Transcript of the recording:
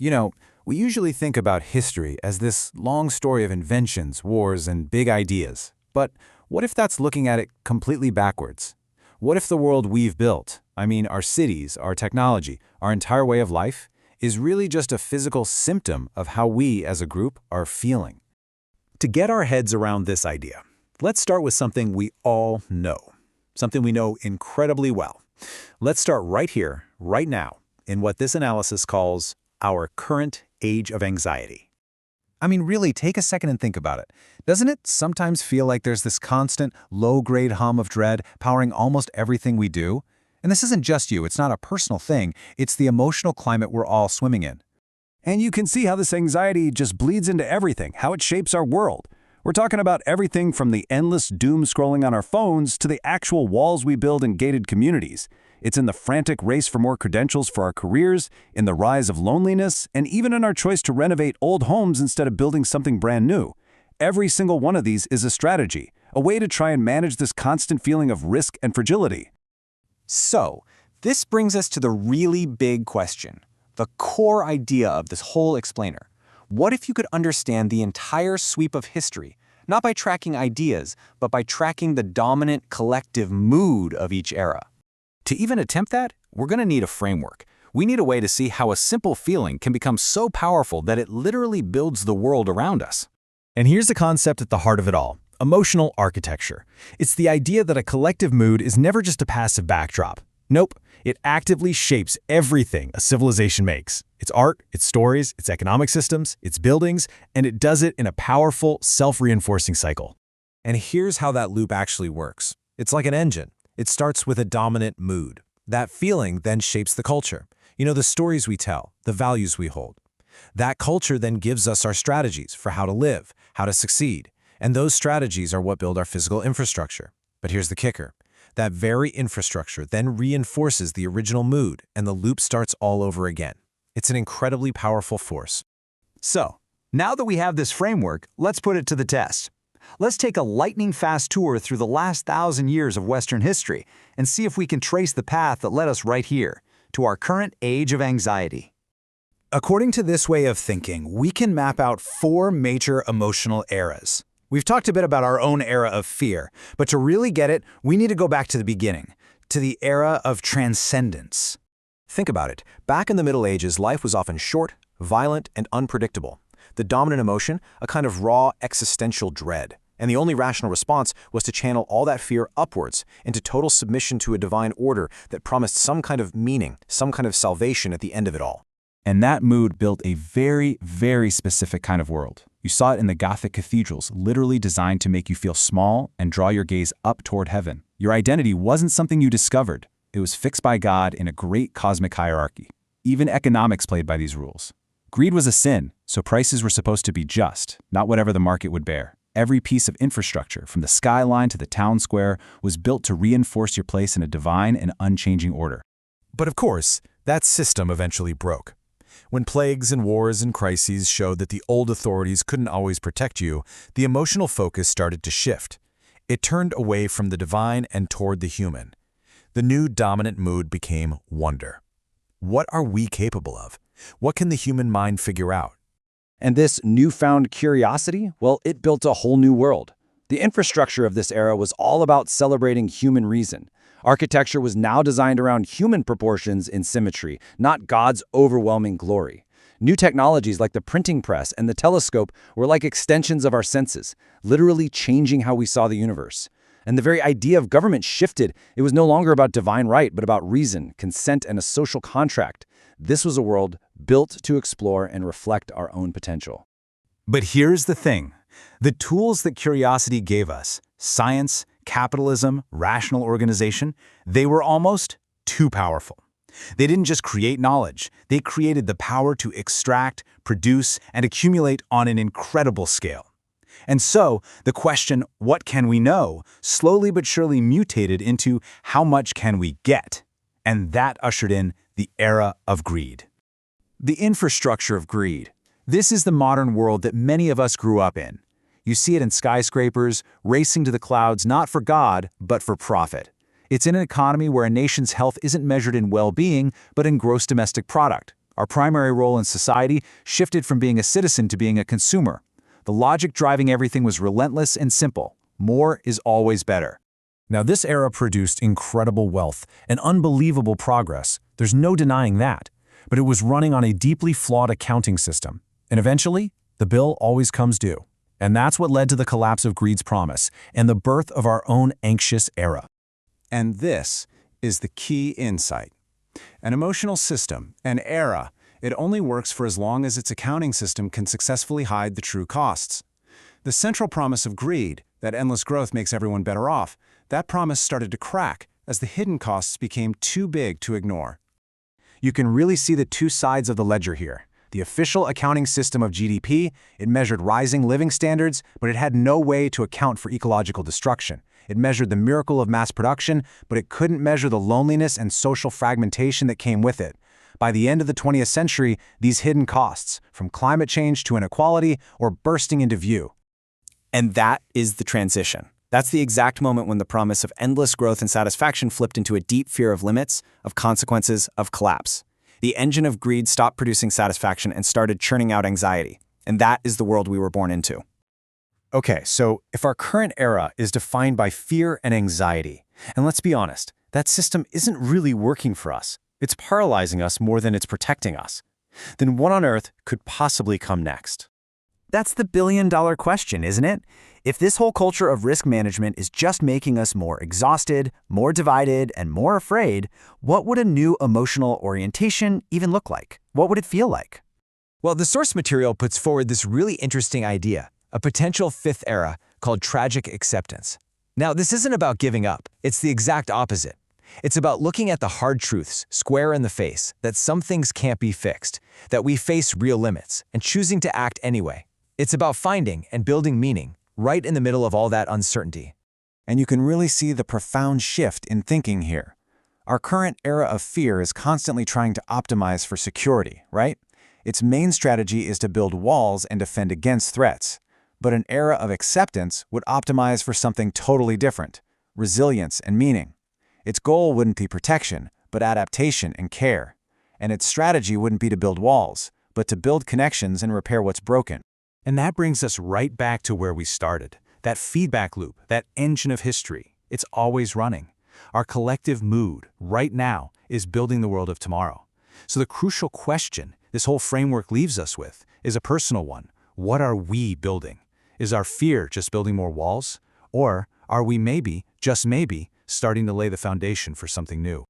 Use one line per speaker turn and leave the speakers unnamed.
You know, we usually think about history as this long story of inventions, wars, and big ideas. But what if that's looking at it completely backwards? What if the world we've built, I mean our cities, our technology, our entire way of life, is really just a physical symptom of how we as a group are feeling? To get our heads around this idea, let's start with something we all know, something we know incredibly well. Let's start right here, right now, in what this analysis calls our current age of anxiety. I mean, really, take a second and think about it. Doesn't it sometimes feel like there's this constant, low-grade hum of dread powering almost everything we do? And this isn't just you, it's not a personal thing, it's the emotional climate we're all swimming in. And you can see how this anxiety just bleeds into everything, how it shapes our world. We're talking about everything from the endless doom scrolling on our phones to the actual walls we build in gated communities. It's in the frantic race for more credentials for our careers, in the rise of loneliness, and even in our choice to renovate old homes instead of building something brand new. Every single one of these is a strategy, a way to try and manage this constant feeling of risk and fragility.
So, this brings us to the really big question, the core idea of this whole explainer. What if you could understand the entire sweep of history, not by tracking ideas, but by tracking the dominant collective mood of each era?
To even attempt that, we're going to need a framework. We need a way to see how a simple feeling can become so powerful that it literally builds the world around us. And here's the concept at the heart of it all: emotional architecture. It's the idea that a collective mood is never just a passive backdrop. Nope, it actively shapes everything a civilization makes. Its art, its stories, its economic systems, its buildings, and it does it in a powerful, self-reinforcing cycle.
And here's how that loop actually works. It's like an engine. It starts with a dominant mood. That feeling then shapes the culture. You know, the stories we tell, the values we hold. That culture then gives us our strategies for how to live, how to succeed. And those strategies are what build our physical infrastructure. But here's the kicker. That very infrastructure then reinforces the original mood, and the loop starts all over again. It's an incredibly powerful force.
So, now that we have this framework, let's put it to the test. Let's take a lightning-fast tour through the last 1,000 years of Western history and see if we can trace the path that led us right here, to our current age of anxiety.
According to this way of thinking, we can map out 4 major emotional eras. We've talked a bit about our own era of fear, but to really get it, we need to go back to the beginning, to the era of transcendence.
Think about it. Back in the Middle Ages, life was often short, violent, and unpredictable. The dominant emotion, a kind of raw existential dread. And the only rational response was to channel all that fear upwards into total submission to a divine order that promised some kind of meaning, some kind of salvation at the end of it all.
And that mood built a very, very specific kind of world. You saw it in the Gothic cathedrals, literally designed to make you feel small and draw your gaze up toward heaven. Your identity wasn't something you discovered. It was fixed by God in a great cosmic hierarchy. Even economics played by these rules. Greed was a sin, so prices were supposed to be just, not whatever the market would bear. Every piece of infrastructure, from the skyline to the town square, was built to reinforce your place in a divine and unchanging order.
But of course, that system eventually broke. When plagues and wars and crises showed that the old authorities couldn't always protect you, the emotional focus started to shift. It turned away from the divine and toward the human. The new dominant mood became wonder. What are we capable of? What can the human mind figure out?
And this newfound curiosity, well, it built a whole new world. The infrastructure of this era was all about celebrating human reason. Architecture was now designed around human proportions in symmetry, not God's overwhelming glory. New technologies like the printing press and the telescope were like extensions of our senses, literally changing how we saw the universe. And the very idea of government shifted. It was no longer about divine right, but about reason, consent, and a social contract. This was a world built to explore and reflect our own potential.
But here's the thing. The tools that curiosity gave us, science, capitalism, rational organization, they were almost too powerful. They didn't just create knowledge, they created the power to extract, produce, and accumulate on an incredible scale. And so, the question, what can we know, slowly but surely mutated into how much can we get? And that ushered in the era of greed. The infrastructure of greed. This is the modern world that many of us grew up in. You see it in skyscrapers, racing to the clouds not for God, but for profit. It's in an economy where a nation's health isn't measured in well-being, but in gross domestic product,
Our primary role in society shifted from being a citizen to being a consumer. The logic driving everything was relentless and simple. More is always better.
Now, this era produced incredible wealth and unbelievable progress. There's no denying that. But it was running on a deeply flawed accounting system. And eventually, the bill always comes due. And that's what led to the collapse of greed's promise and the birth of our own anxious era.
And this is the key insight. An emotional system, an era, it only works for as long as its accounting system can successfully hide the true costs. The central promise of greed, that endless growth makes everyone better off, that promise started to crack as the hidden costs became too big to ignore. You can really see the two sides of the ledger here. The official accounting system of GDP, it measured rising living standards, but it had no way to account for ecological destruction. It measured the miracle of mass production, but it couldn't measure the loneliness and social fragmentation that came with it. By the end of the 20th century, these hidden costs, from climate change to inequality, were bursting into view.
And that is the transition. That's the exact moment when the promise of endless growth and satisfaction flipped into a deep fear of limits, of consequences, of collapse. The engine of greed stopped producing satisfaction and started churning out anxiety. And that is the world we were born into.
Okay, so if our current era is defined by fear and anxiety, and let's be honest, that system isn't really working for us. It's paralyzing us more than it's protecting us. Then what on earth could possibly come next?
That's the billion-dollar question, isn't it? If this whole culture of risk management is just making us more exhausted, more divided, and more afraid, what would a new emotional orientation even look like? What would it feel like?
Well, the source material puts forward this really interesting idea, a potential fifth era called tragic acceptance. Now, this isn't about giving up. It's the exact opposite. It's about looking at the hard truths, square in the face, that some things can't be fixed, that we face real limits, and choosing to act anyway. It's about finding and building meaning right in the middle of all that uncertainty.
And you can really see the profound shift in thinking here. Our current era of fear is constantly trying to optimize for security, right? Its main strategy is to build walls and defend against threats. But an era of acceptance would optimize for something totally different, resilience and meaning. Its goal wouldn't be protection, but adaptation and care. And its strategy wouldn't be to build walls, but to build connections and repair what's broken.
And that brings us right back to where we started. That feedback loop, that engine of history, it's always running. Our collective mood, right now, is building the world of tomorrow. So the crucial question this whole framework leaves us with is a personal one. What are we building? Is our fear just building more walls? Or are we maybe, just maybe, starting to lay the foundation for something new?